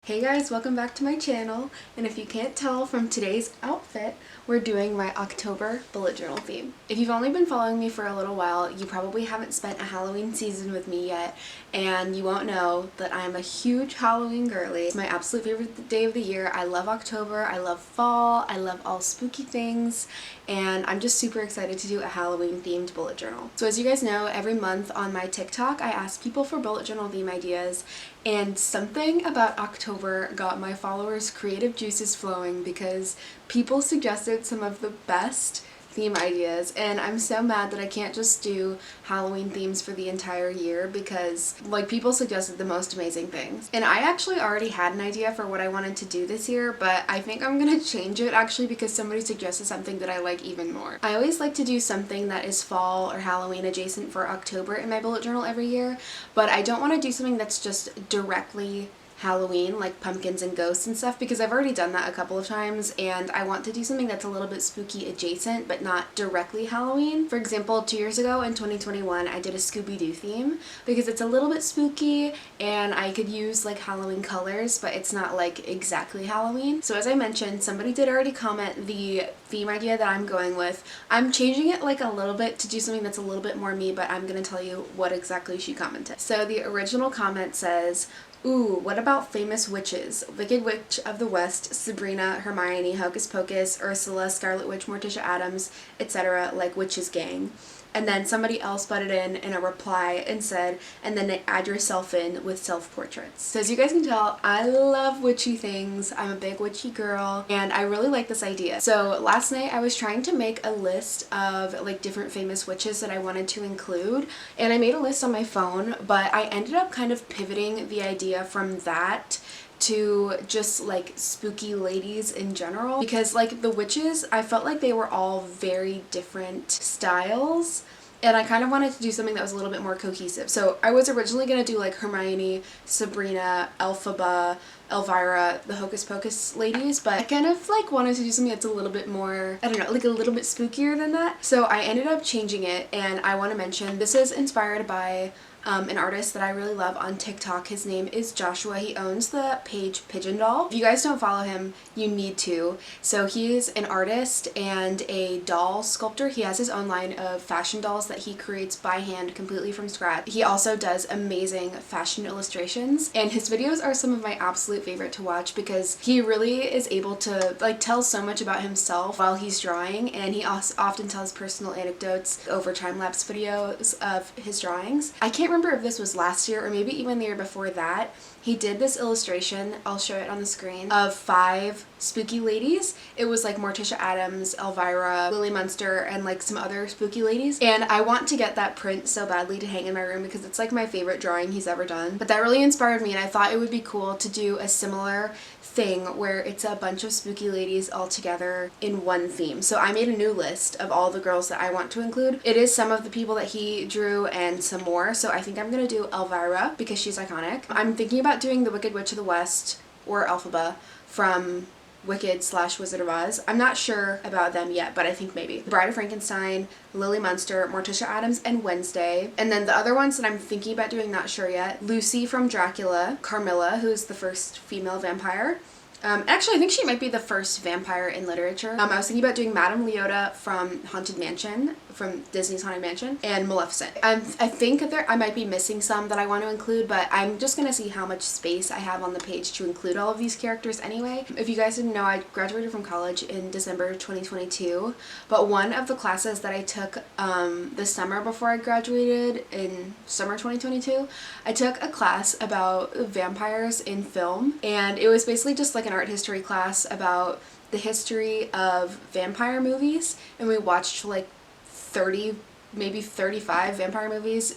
Hey guys, welcome back to my channel, and if you can't tell from today's outfit, we're doing my October bullet journal theme. If you've only been following me for a little while, you probably haven't spent a Halloween season with me yet, and you won't know that I'm a huge Halloween girly. It's my absolute favorite day of the year. I love October, I love fall, I love all spooky things, and I'm just super excited to do a Halloween themed bullet journal. So as you guys know, every month on my TikTok, I ask people for bullet journal theme ideas, and something about October got my followers' creative juices flowing because people suggested some of the best theme ideas, and I'm so mad that I can't just do Halloween themes for the entire year because people suggested the most amazing things. And I actually already had an idea for what I wanted to do this year, but I think I'm gonna change it actually because somebody suggested something that I like even more. I always like to do something that is fall or Halloween adjacent for October in my bullet journal every year, but I don't want to do something that's just directly Halloween, like pumpkins and ghosts and stuff, because I've already done that a couple of times, and I want to do something that's a little bit spooky adjacent but not directly Halloween. For example, 2 years ago in 2021 I did a Scooby Doo theme because it's a little bit spooky and I could use like Halloween colors, but it's not like exactly Halloween. So as I mentioned, somebody did already comment the theme idea that I'm going with. I'm changing it like a little bit to do something that's a little bit more me, but I'm gonna tell you what exactly she commented. So the original comment says, "Ooh, what about famous witches? Wicked Witch of the West, Sabrina, Hermione, Hocus Pocus, Ursula, Scarlet Witch, Morticia Addams, etc., like Witches Gang." And then somebody else butted in a reply and said, "And then add yourself in with self-portraits." So as you guys can tell, I love witchy things. I'm a big witchy girl, and I really like this idea. So last night I was trying to make a list of like different famous witches that I wanted to include, and I made a list on my phone, but I ended up kind of pivoting the idea from that to just like spooky ladies in general, because like the witches, I felt like they were all very different styles, and I kind of wanted to do something that was a little bit more cohesive. So I was originally going to do like Hermione, Sabrina, Elphaba, Elvira, the Hocus Pocus ladies, but I kind of like wanted to do something that's a little bit more, I don't know, like a little bit spookier than that. So I ended up changing it, and I want to mention this is inspired by an artist that I really love on TikTok. His name is Joshua. He owns the page Pigeon Doll. If you guys don't follow him, you need to. So he's an artist and a doll sculptor. He has his own line of fashion dolls that he creates by hand completely from scratch. He also does amazing fashion illustrations, and his videos are some of my absolute favorite to watch because he really is able to like tell so much about himself while he's drawing, and he also often tells personal anecdotes over time-lapse videos of his drawings. I can't remember if this was last year or maybe even the year before that. He did this illustration, I'll show it on the screen, of 5 spooky ladies. It was like Morticia Addams, Elvira, Lily Munster, and like some other spooky ladies. And I want to get that print so badly to hang in my room because it's like my favorite drawing he's ever done. But that really inspired me, and I thought it would be cool to do a similar thing where it's a bunch of spooky ladies all together in one theme. So I made a new list of all the girls that I want to include. It is some of the people that he drew and some more. So I think I'm gonna do Elvira because she's iconic. I'm thinking about doing the Wicked Witch of the West or Elphaba from Wicked/Wizard of Oz. I'm not sure about them yet, but I think maybe. The Bride of Frankenstein, Lily Munster, Morticia Addams, and Wednesday. And then the other ones that I'm thinking about doing, not sure yet, Lucy from Dracula, Carmilla, who's the first female vampire. Actually, I think she might be the first vampire in literature. I was thinking about doing Madame Leota from Haunted Mansion, from Disney's Haunted Mansion, and Maleficent. I think I might be missing some that I want to include, but I'm just gonna see how much space I have on the page to include all of these characters anyway. If you guys didn't know, I graduated from college in December 2022, but one of the classes that I took the summer before I graduated in summer 2022, I took a class about vampires in film, and it was basically just like an art history class about the history of vampire movies, and we watched like 30, maybe 35 vampire movies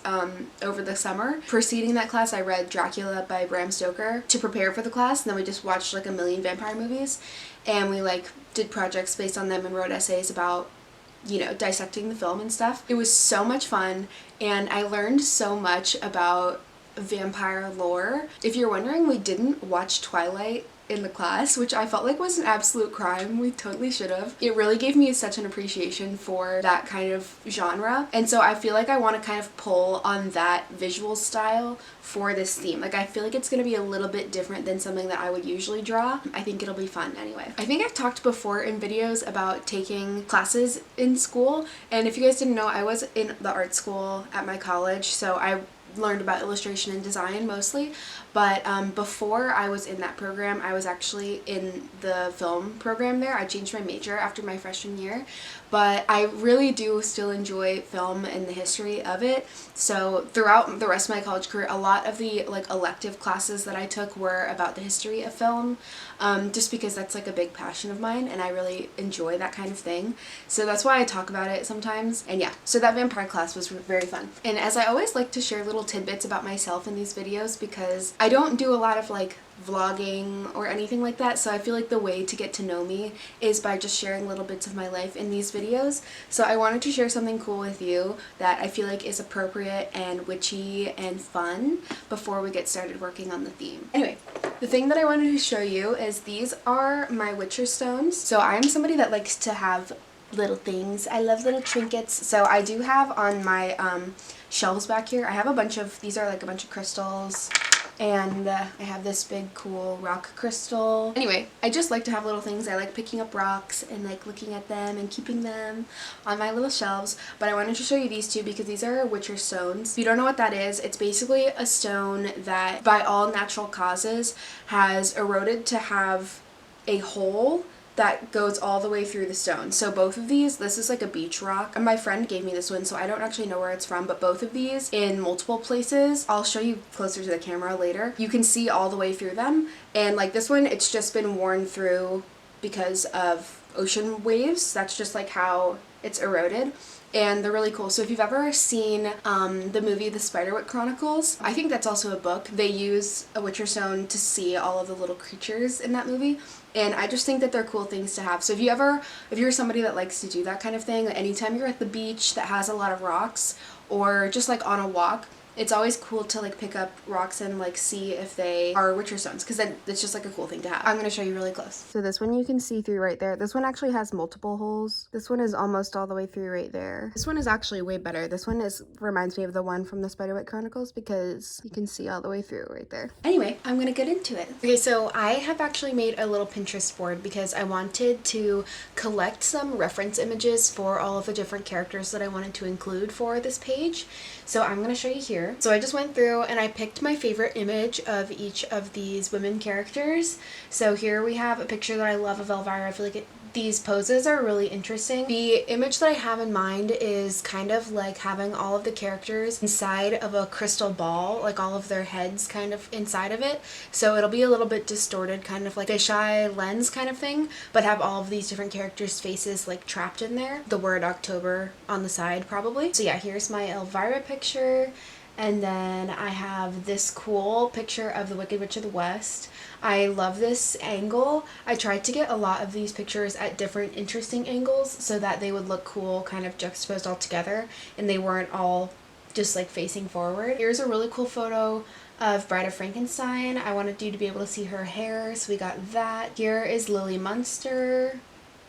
over the summer. Preceding that class, I read Dracula by Bram Stoker to prepare for the class, and then we just watched like a million vampire movies, and we like did projects based on them and wrote essays about, you know, dissecting the film and stuff. It was so much fun, and I learned so much about vampire lore. If you're wondering, we didn't watch Twilight in the class, which I felt like was an absolute crime. We totally should have. It really gave me such an appreciation for that kind of genre, and so I feel like I want to kind of pull on that visual style for this theme. Like, I feel like it's going to be a little bit different than something that I would usually draw. I think it'll be fun anyway. I think I've talked before in videos about taking classes in school, and if you guys didn't know, I was in the art school at my college, so I learned about illustration and design mostly, but before I was in that program, I was actually in the film program there. I changed my major after my freshman year, but I really do still enjoy film and the history of it. So throughout the rest of my college career, a lot of the like elective classes that I took were about the history of film, just because that's like a big passion of mine and I really enjoy that kind of thing. So that's why I talk about it sometimes. And yeah, so that vampire class was very fun. And as I always like to share little tidbits about myself in these videos, because I don't do a lot of like vlogging or anything like that, so I feel like the way to get to know me is by just sharing little bits of my life in these videos. So I wanted to share something cool with you that I feel like is appropriate and witchy and fun before we get started working on the theme. Anyway, the thing that I wanted to show you is these are my witcher stones. So I'm somebody that likes to have little things. I love little trinkets. So I do have on my shelves back here, I have a bunch of, these are like a bunch of crystals, and I have this big cool rock crystal. Anyway, I just like to have little things. I like picking up rocks and like looking at them and keeping them on my little shelves, but I wanted to show you these two because these are witcher stones. If you don't know what that is, it's basically a stone that by all natural causes has eroded to have a hole that goes all the way through the stone. So both of these, this is like a beach rock, and my friend gave me this one, so I don't actually know where it's from, but both of these in multiple places, I'll show you closer to the camera later, you can see all the way through them. And like this one, it's just been worn through because of ocean waves. That's just like how it's eroded. And they're really cool. So if you've ever seen the movie The Spiderwick Chronicles, I think that's also a book. They use a witcher stone to see all of the little creatures in that movie. And I just think that they're cool things to have. So if you're somebody that likes to do that kind of thing, anytime you're at the beach that has a lot of rocks, or just like on a walk, it's always cool to like pick up rocks and like see if they are witcher stones, because then it's just like a cool thing to have. I'm going to show you really close. So this one you can see through right there. This one actually has multiple holes. This one is almost all the way through right there. This one is actually way better. This one reminds me of the one from the Spiderwick Chronicles because you can see all the way through right there. Anyway, I'm going to get into it. Okay, so I have actually made a little Pinterest board because I wanted to collect some reference images for all of the different characters that I wanted to include for this page. So I'm going to show you here. So I just went through and I picked my favorite image of each of these women characters. So here we have a picture that I love of Elvira. I feel like these poses are really interesting. The image that I have in mind is kind of like having all of the characters inside of a crystal ball, like all of their heads kind of inside of it. So it'll be a little bit distorted, kind of like a fisheye lens kind of thing, but have all of these different characters' faces like trapped in there. The word October on the side probably. So yeah, here's my Elvira picture. And then I have this cool picture of the Wicked Witch of the West. I love this angle. I tried to get a lot of these pictures at different interesting angles so that they would look cool, kind of juxtaposed all together, and they weren't all just like facing forward. Here's a really cool photo of Bride of Frankenstein. I wanted you to be able to see her hair, so we got that. Here is Lily Munster.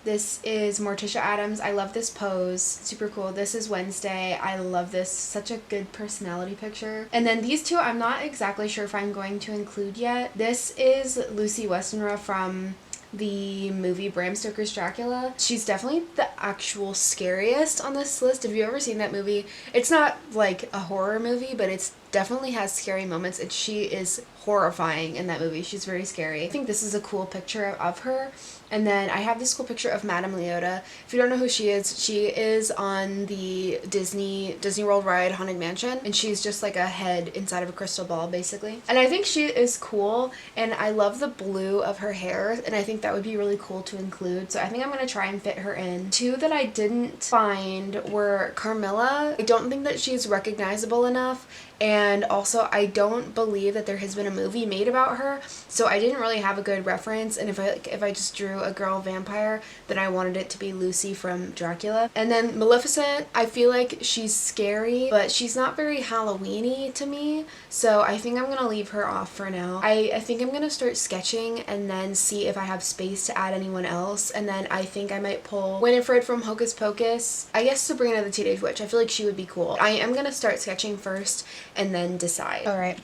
This is Morticia Addams. I love this pose. Super cool. This is Wednesday. I love this. Such a good personality picture. And then these two, I'm not exactly sure if I'm going to include yet. This is Lucy Westenra from the movie Bram Stoker's Dracula. She's definitely the actual scariest on this list. Have you ever seen that movie? It's not like a horror movie, but it's definitely has scary moments, and she is horrifying in that movie. She's very scary. I think this is a cool picture of her. And then I have this cool picture of Madame Leota. If you don't know who she is on the Disney World ride Haunted Mansion, and she's just like a head inside of a crystal ball basically. And I think she is cool, and I love the blue of her hair, and I think that would be really cool to include. So I think I'm going to try and fit her in. Two that I didn't find were Carmilla. I don't think that she's recognizable enough, and also I don't believe that there has been a movie made about her, so I didn't really have a good reference, and if I just drew a girl vampire, then I wanted it to be Lucy from Dracula. And then Maleficent, I feel like she's scary, but she's not very Halloween-y to me, so I think I'm gonna leave her off for now. I think I'm gonna start sketching and then see if I have space to add anyone else, and then I think I might pull Winifred from Hocus Pocus. I guess Sabrina the Teenage Witch. I feel like she would be cool. I am gonna start sketching first and then decide. Alright.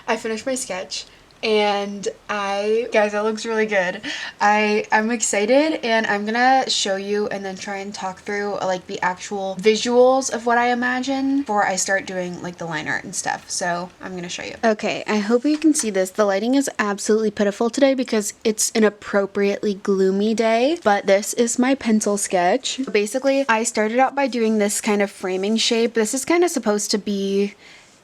I finished my sketch. And guys, that looks really good. I'm excited, and I'm gonna show you and then try and talk through like the actual visuals of what I imagine before I start doing like the line art and stuff. So I'm gonna show you. Okay, I hope you can see this. The lighting is absolutely pitiful today because it's an appropriately gloomy day, but this is my pencil sketch. Basically, I started out by doing this kind of framing shape. This is kind of supposed to be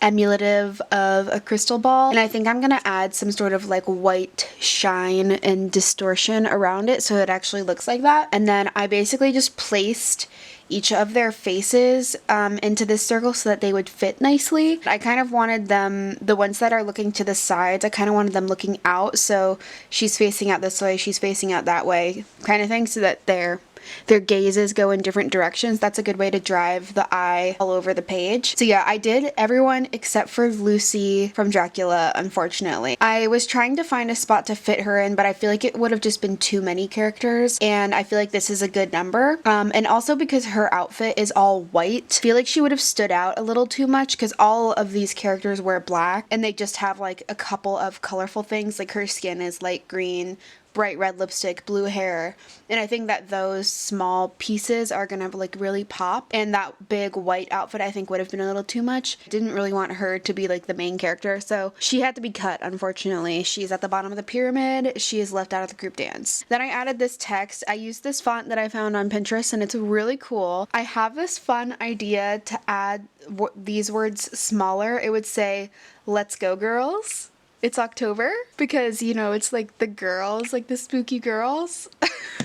emulative of a crystal ball, and I think I'm gonna add some sort of like white shine and distortion around it so it actually looks like that. And then I basically just placed each of their faces into this circle so that they would fit nicely. I kind of wanted them, the ones that are looking to the sides, I kind of wanted them looking out, so she's facing out this way, she's facing out that way kind of thing, so that their gazes go in different directions. That's a good way to drive the eye all over the page. So yeah, I did everyone except for Lucy from Dracula, unfortunately. I was trying to find a spot to fit her in, but I feel like it would have just been too many characters, and I feel like this is a good number. And also because her outfit is all white, I feel like she would have stood out a little too much because all of these characters wear black, and they just have like a couple of colorful things, like her skin is light green, bright red lipstick, blue hair, and I think that those small pieces are gonna like really pop, and that big white outfit I think would have been a little too much. Didn't really want her to be like the main character, so she had to be cut, unfortunately. She's at the bottom of the pyramid, she is left out of the group dance. Then I added this text. I used this font that I found on Pinterest, and it's really cool. I have this fun idea to add these words smaller. It would say, "Let's go girls." It's October because, you know, it's like the girls, like the spooky girls.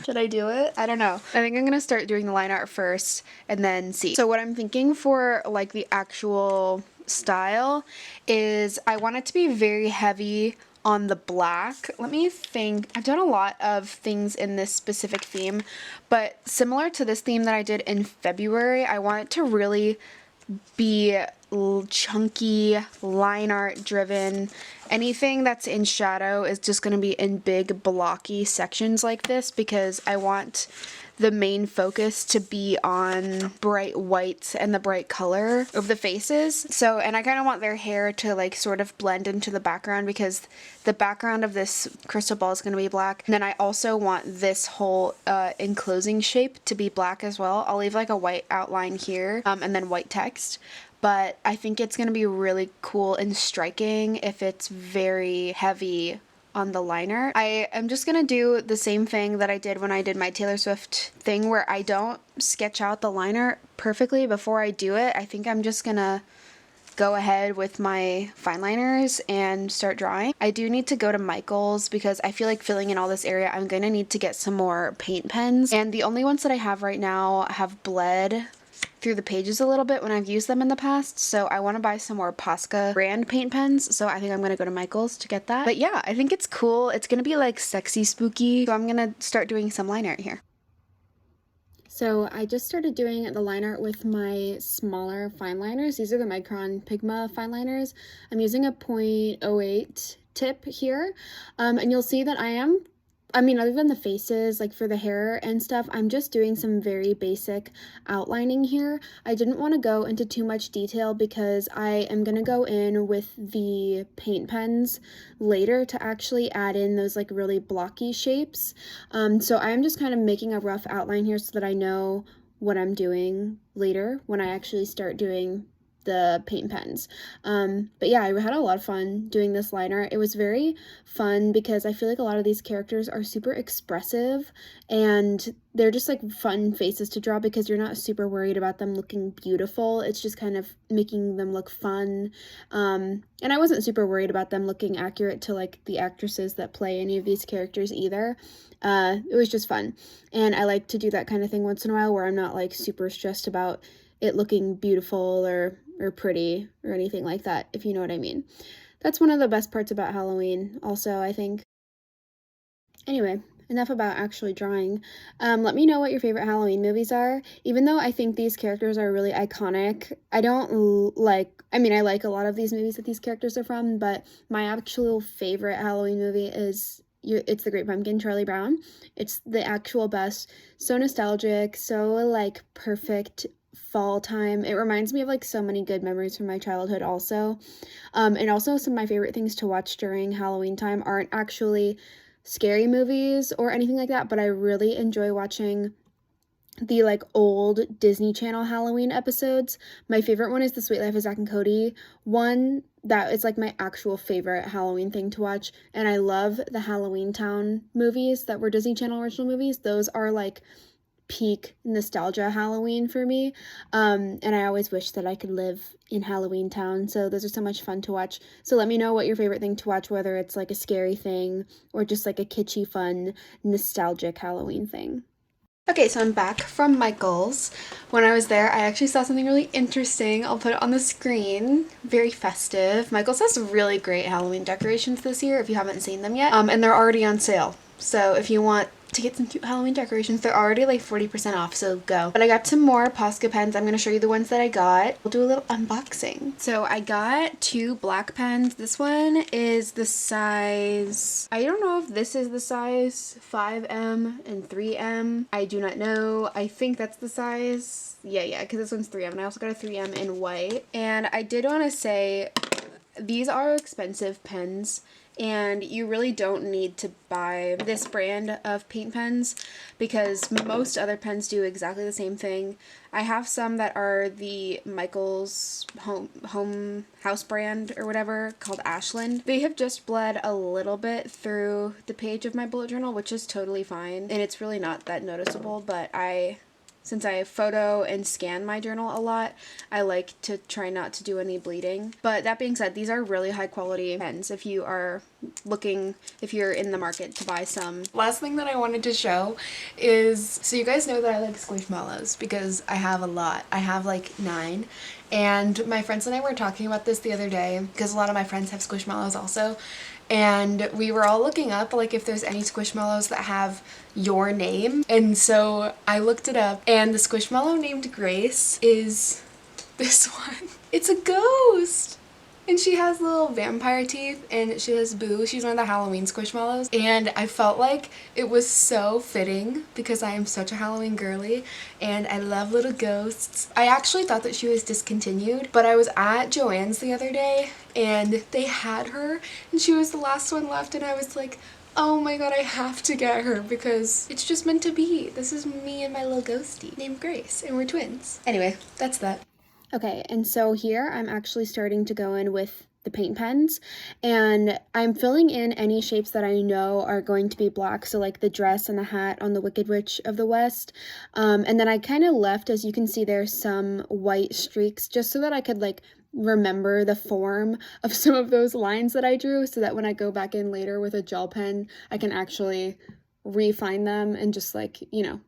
Should I do it? I don't know. I think I'm gonna start doing the line art first and then see. So what I'm thinking for like the actual style is I want it to be very heavy on the black. Let me think. I've done a lot of things in this specific theme, but similar to this theme that I did in February, I want it to really be chunky, line art driven. Anything that's in shadow is just going to be in big blocky sections like this because I want the main focus to be on bright whites and the bright color of the faces. So, and I kind of want their hair to like sort of blend into the background because the background of this crystal ball is going to be black. And then I also want this whole enclosing shape to be black as well. I'll leave like a white outline here and then white text. But I think it's going to be really cool and striking if it's very heavy on the liner. I am just going to do the same thing that I did when I did my Taylor Swift thing where I don't sketch out the liner perfectly before I do it. I think I'm just going to go ahead with my fine liners and start drawing. I do need to go to Michael's because I feel like filling in all this area, I'm going to need to get some more paint pens. And the only ones that I have right now have bled through the pages a little bit when I've used them in the past, so I want to buy some more Posca brand paint pens, so I think I'm going to go to Michael's to get that. But yeah, I think it's cool. It's going to be like sexy spooky, so I'm going to start doing some line art here. So I just started doing the line art with my smaller fine liners. These are the Micron Pigma fine liners. I'm using a 0.08 tip here, and you'll see that other than the faces, like for the hair and stuff, I'm just doing some very basic outlining here. I didn't want to go into too much detail because I am going to go in with the paint pens later to actually add in those like really blocky shapes. So I'm just kind of making a rough outline here so that I know what I'm doing later when I actually start doing the paint pens. But yeah, I had a lot of fun doing this line art. It was very fun because I feel like a lot of these characters are super expressive and they're just like fun faces to draw because you're not super worried about them looking beautiful. It's just kind of making them look fun. And I wasn't super worried about them looking accurate to like the actresses that play any of these characters either. It was just fun. And I like to do that kind of thing once in a while where I'm not like super stressed about it looking beautiful or pretty or anything like that, if you know what I mean. That's one of the best parts about Halloween also, I think. Anyway, enough about actually drawing. Let me know what your favorite Halloween movies are. Even though I think these characters are really iconic, I don't like, I mean, I like a lot of these movies that these characters are from, but my actual favorite Halloween movie is it's The Great Pumpkin, Charlie Brown. It's the actual best. So nostalgic, so like perfect fall time. It reminds me of like so many good memories from my childhood also. And also some of my favorite things to watch during Halloween time aren't actually scary movies or anything like that, but I really enjoy watching the like old Disney Channel Halloween episodes. My favorite one is The Sweet Life of Zack and Cody one. That is like my actual favorite Halloween thing to watch. And I love the Halloween Town movies that were Disney Channel original movies. Those are like peak nostalgia Halloween for me, and I always wish that I could live in Halloween Town, so those are so much fun to watch. So let me know what your favorite thing to watch, whether it's like a scary thing or just like a kitschy, fun, nostalgic Halloween thing. Okay, so I'm back from Michael's. When I was there, I actually saw something really interesting. I'll put it on the screen. Very festive. Michael's has really great Halloween decorations this year if you haven't seen them yet, and they're already on sale. So if you want to get some cute Halloween decorations, they're already like 40% off, so go. But I got some more Posca pens. I'm going to show you the ones that I got. We'll do a little unboxing. So I got 2 black pens. This one is the size, I don't know if this is the size 5M and 3M. I do not know. I think that's the size. Yeah, because this one's 3M, and I also got a 3M in white. And I did want to say, these are expensive pens, and you really don't need to buy this brand of paint pens because most other pens do exactly the same thing. I have some that are the Michael's home house brand or whatever called Ashland. They have just bled a little bit through the page of my bullet journal, which is totally fine, and it's really not that noticeable, but since I photo and scan my journal a lot, I like to try not to do any bleeding. But that being said, these are really high quality pens if you are looking, if you're in the market to buy some. Last thing that I wanted to show is, so you guys know that I like Squishmallows because I have a lot. I have like 9. And my friends and I were talking about this the other day because a lot of my friends have Squishmallows also. And we were all looking up like if there's any Squishmallows that have your name. And so I looked it up, and the Squishmallow named Grace is this one. It's a ghost! And she has little vampire teeth, and she has Boo. She's one of the Halloween Squishmallows. And I felt like it was so fitting because I am such a Halloween girly and I love little ghosts. I actually thought that she was discontinued, but I was at Joann's the other day and they had her and she was the last one left, and I was like, oh my god, I have to get her because it's just meant to be. This is me and my little ghostie named Grace, and we're twins. Anyway, that's that. Okay, and so here I'm actually starting to go in with the paint pens, and I'm filling in any shapes that I know are going to be black, so like the dress and the hat on the Wicked Witch of the West, and then I kind of left, as you can see, there's some white streaks just so that I could like remember the form of some of those lines that I drew, so that when I go back in later with a gel pen, I can actually refine them and just like, you know,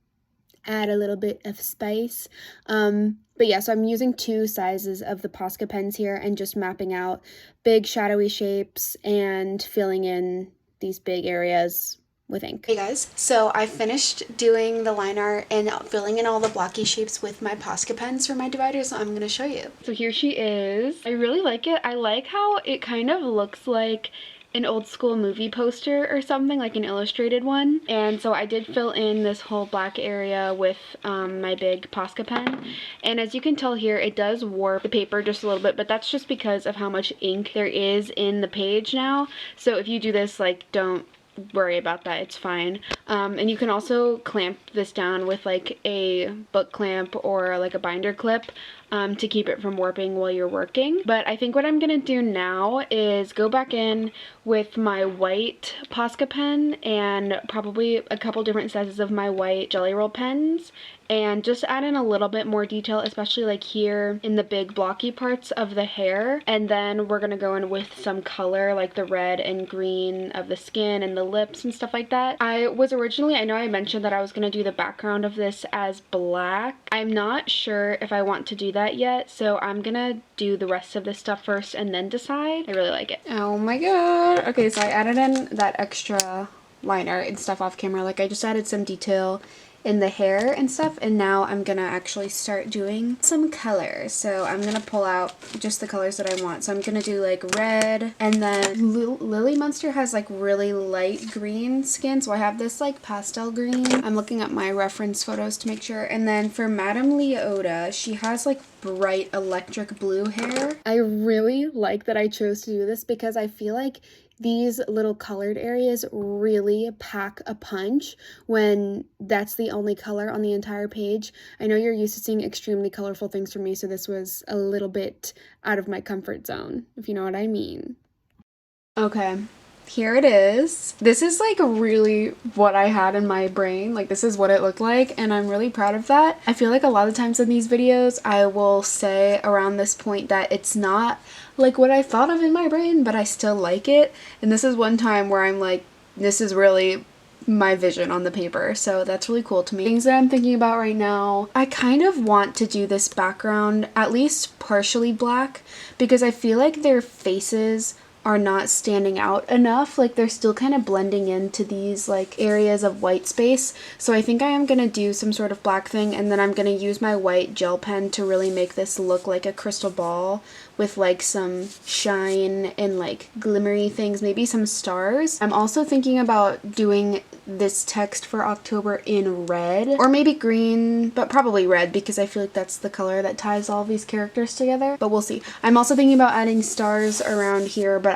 add a little bit of space. But yeah, so I'm using 2 sizes of the Posca pens here and just mapping out big shadowy shapes and filling in these big areas with ink. Hey guys, so I finished doing the line art and filling in all the blocky shapes with my Posca pens for my divider, so I'm going to show you. So here she is. I really like it. I like how it kind of looks like an old school movie poster or something, like an illustrated one. And so I did fill in this whole black area with my big Posca pen, and as you can tell here, it does warp the paper just a little bit, but that's just because of how much ink there is in the page now. So if you do this, like, don't worry about that, it's fine. And you can also clamp this down with like a book clamp or like a binder clip to keep it from warping while you're working. But I think what I'm gonna do now is go back in with my white Posca pen and probably a couple different sizes of my white Jelly Roll pens, and just add in a little bit more detail, especially like here in the big blocky parts of the hair. And then we're gonna go in with some color, like the red and green of the skin and the lips and stuff like that. I know I mentioned that I was gonna do the background of this as black. I'm not sure if I want to do that yet, so I'm gonna do the rest of this stuff first and then decide. I really like it. Oh my god. Okay, so I added in that extra line art and stuff off camera. Like, I just added some detail in the hair and stuff, and now I'm gonna actually start doing some colors. So I'm gonna pull out just the colors that I want. So I'm gonna do like red, and then Lily Munster has like really light green skin, so I have this like pastel green. I'm looking at my reference photos to make sure. And then for Madame Leota, she has like bright electric blue hair. I really like that I chose to do this because I feel like these little colored areas really pack a punch when that's the only color on the entire page. I know you're used to seeing extremely colorful things from me, so this was a little bit out of my comfort zone, if you know what I mean. Okay, here it is. This is like really what I had in my brain. Like, this is what it looked like, and I'm really proud of that. I feel like a lot of times in these videos I will say around this point that it's not like what I thought of in my brain, but I still like it. And this is one time where I'm like, this is really my vision on the paper, so that's really cool to me. Things that I'm thinking about right now, I kind of want to do this background at least partially black because I feel like their faces are not standing out enough. Like, they're still kind of blending into these like areas of white space. So I think I am gonna do some sort of black thing, and then I'm gonna use my white gel pen to really make this look like a crystal ball with like some shine and like glimmery things, maybe some stars. I'm also thinking about doing this text for October in red or maybe green, but probably red because I feel like that's the color that ties all these characters together, but we'll see. I'm also thinking about adding stars around here, but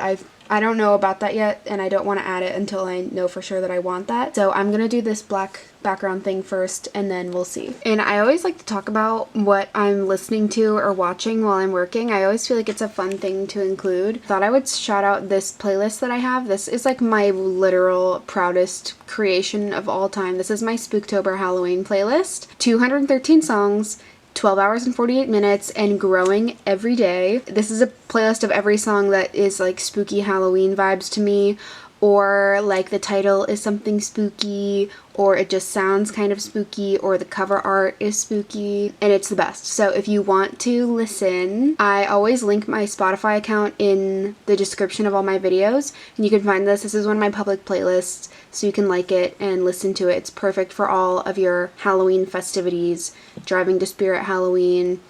I don't know about that yet, and I don't want to add it until I know for sure that I want that. So I'm gonna do this black background thing first, and then we'll see. And I always like to talk about what I'm listening to or watching while I'm working. I always feel like it's a fun thing to include. Thought I would shout out this playlist that I have. This is like my literal proudest creation of all time. This is my Spooktober Halloween playlist. 213 songs, 12 hours and 48 minutes, and growing every day. This is a playlist of every song that is like spooky Halloween vibes to me, or like the title is something spooky, or it just sounds kind of spooky, or the cover art is spooky, and it's the best. So if you want to listen, I always link my Spotify account in the description of all my videos, and you can find this. This is one of my public playlists, so you can like it and listen to it. It's perfect for all of your Halloween festivities, driving to Spirit Halloween,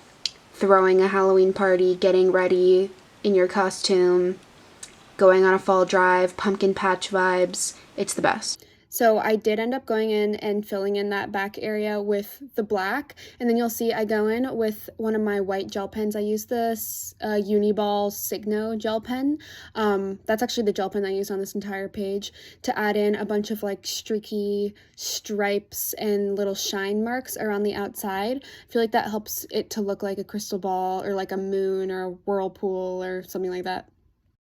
throwing a Halloween party, getting ready in your costume, going on a fall drive, pumpkin patch vibes. It's the best. So I did end up going in and filling in that back area with the black, and then you'll see I go in with one of my white gel pens. I use this Uniball Signo gel pen. That's actually the gel pen I use on this entire page to add in a bunch of like streaky stripes and little shine marks around the outside. I feel like that helps it to look like a crystal ball or like a moon or a whirlpool or something like that.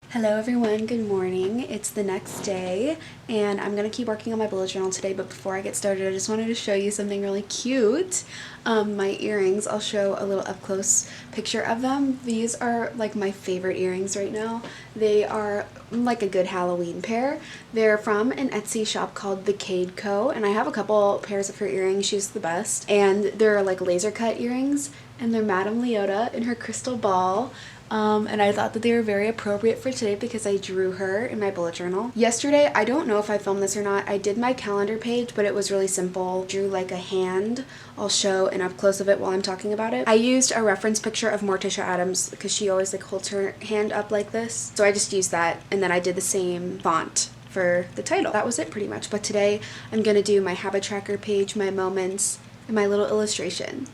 Hello everyone, good morning. It's the next day, and I'm going to keep working on my bullet journal today, but before I get started, I just wanted to show you something really cute. My earrings. I'll show a little up-close picture of them. These are like my favorite earrings right now. They are like a good Halloween pair. They're from an Etsy shop called The Cade Co, and I have a couple pairs of her earrings. She's the best, and they're like laser cut earrings, and they're Madame Leota in her crystal ball. And I thought that they were very appropriate for today because I drew her in my bullet journal. Yesterday, I don't know if I filmed this or not, I did my calendar page, but it was really simple. Drew like a hand. I'll show an up close of it while I'm talking about it. I used a reference picture of Morticia Addams because she always like holds her hand up like this. So I just used that, and then I did the same font for the title. That was it pretty much. But today I'm gonna do my habit tracker page, my moments, and my little illustration.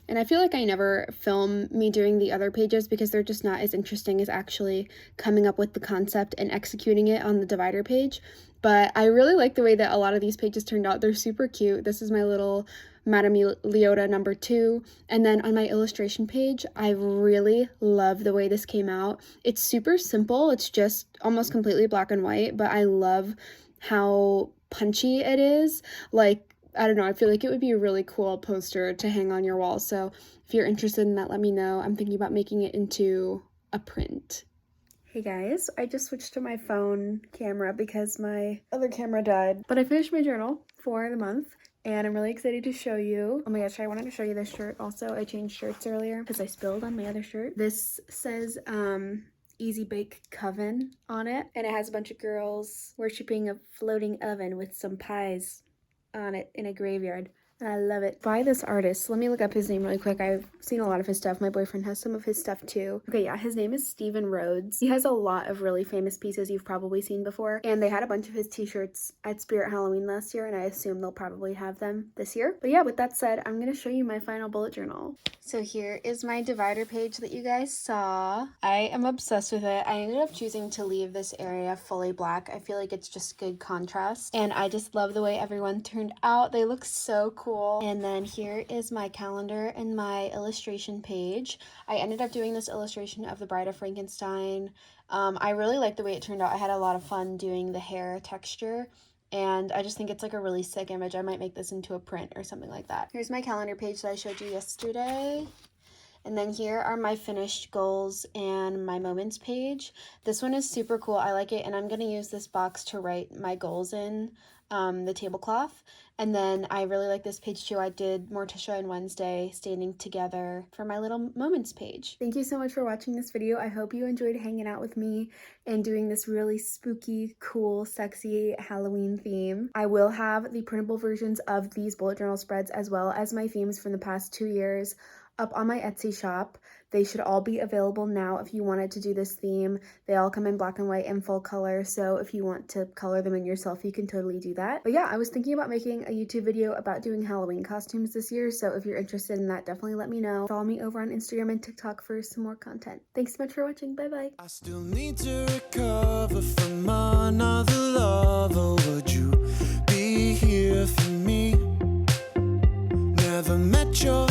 And I feel like I never film me doing the other pages because they're just not as interesting as actually coming up with the concept and executing it on the divider page. But I really like the way that a lot of these pages turned out. They're super cute. This is my little Madame Leota number 2. And then on my illustration page, I really love the way this came out. It's super simple. It's just almost completely black and white, but I love how punchy it is. Like, I don't know, I feel like it would be a really cool poster to hang on your wall. So if you're interested in that, let me know. I'm thinking about making it into a print. Hey guys, I just switched to my phone camera because my other camera died. But I finished my journal for the month and I'm really excited to show you. Oh my gosh, I wanted to show you this shirt also. I changed shirts earlier because I spilled on my other shirt. This says Easy Bake Coven on it, and it has a bunch of girls worshiping a floating oven with some pies on it in a graveyard. And I love it. By this artist, let me look up his name really quick. I've seen a lot of his stuff. My boyfriend has some of his stuff too. Okay, yeah, his name is Rhodes. He has a lot of really famous pieces you've probably seen before. And they had a bunch of his t-shirts at Spirit Halloween last year, and I assume they'll probably have them this year. But yeah, with that said, I'm gonna show you my final bullet journal. So here is my divider page that you guys saw. I am obsessed with it. I ended up choosing to leave this area fully black. I feel like it's just good contrast. And I just love the way everyone turned out. They look so cool. And then here is my calendar and my illustration page. I ended up doing this illustration of the Bride of Frankenstein. I really like the way it turned out. I had a lot of fun doing the hair texture. And I just think it's like a really sick image. I might make this into a print or something like that. Here's my calendar page that I showed you yesterday. And then here are my finished goals and my moments page. This one is super cool. I like it. And I'm going to use this box to write my goals in, the tablecloth. And then I really like this page too. I did Morticia and Wednesday standing together for my little moments page. Thank you so much for watching this video. I hope you enjoyed hanging out with me and doing this really spooky, cool, sexy Halloween theme. I will have the printable versions of these bullet journal spreads as well as my themes from the past 2 years up on my Etsy shop. They should all be available now if you wanted to do this theme. They all come in black and white and full color, so if you want to color them in yourself, you can totally do that. But yeah, I was thinking about making a YouTube video about doing Halloween costumes this year, so if you're interested in that, definitely let me know. Follow me over on Instagram and TikTok for some more content. Thanks so much for watching. Bye-bye. I still need to recover from another lover. Would you be here for me? Never met your